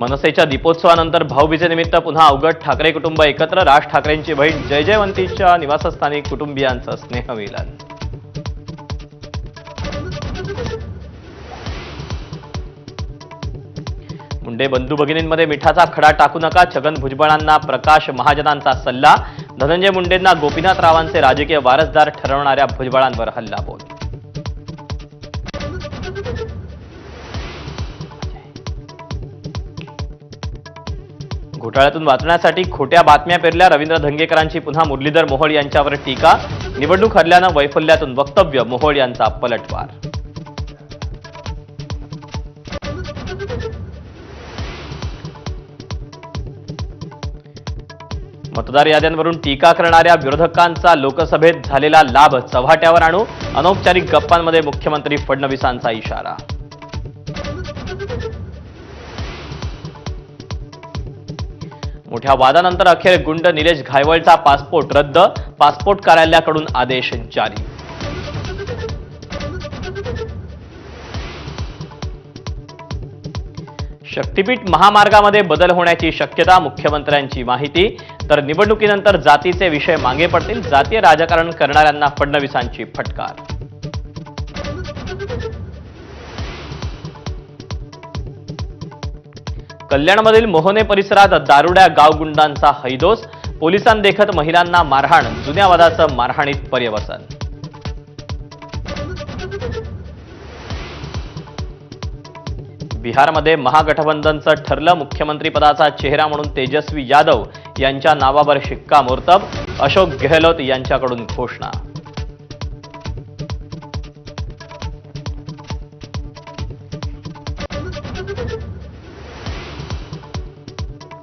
मनसेच्या दीपोत्सवानंतर भाऊबीजेनिमित्त पुन्हा अवघड ठाकरे कुटुंब एकत्र. राज ठाकरेंची बहीण जयजयवंतीच्या निवासस्थानी कुटुंबियांचं स्नेहमिलन. मुंडे बंधू भगिनींमध्ये मिठाचा खडा टाकू नका. छगन भुजबळांना प्रकाश महाजनांचा सल्ला. धनंजय मुंडेंना गोपीनाथ रावांचे राजकीय वारसदार ठरवणाऱ्या भुजबळांवर हल्लाबोल. घोटाळ्यातून वाचण्यासाठी खोट्या बातम्या पेरल्या. रवींद्र धंगेकरांची पुन्हा मुरलीधर मोहोळ यांच्यावर टीका. निवडणूक हरल्यानं वैफल्यातून वक्तव्य. मोहोळ यांचा पलटवार. मतदार याद्यांवरून टीका करणाऱ्या विरोधकांचा लोकसभेत झालेला लाभ चव्हाट्यावर आणू. अनौपचारिक गप्पांमध्ये मुख्यमंत्री फडणवीसांचा इशारा. मोठ्या वादानंतर अखेर गुंड निलेश घायवळचा पासपोर्ट रद्द. पासपोर्ट कार्यालयाकडून आदेश जारी. शक्तीपीठ महामार्गामध्ये बदल होण्याची शक्यता. मुख्यमंत्र्यांची माहिती. तर निवडणुकीनंतर जातीचे विषय मागे पडतील. जातीय राजकारण करणाऱ्यांना फडणवीसांची फटकार. कल्याणमधील मोहने परिसरात दारुड्या गावगुंडांचा हैदोस. पोलिसांदेखत महिलांना मारहाण. जुन्या वादाचं मारहाणीत पर्यवसन. बिहारमध्ये महागठबंधनचं ठरलं. मुख्यमंत्रीपदाचा चेहरा म्हणून तेजस्वी यादव यांच्या नावावर शिक्कामोर्तब. अशोक गेहलोत यांच्याकडून घोषणा.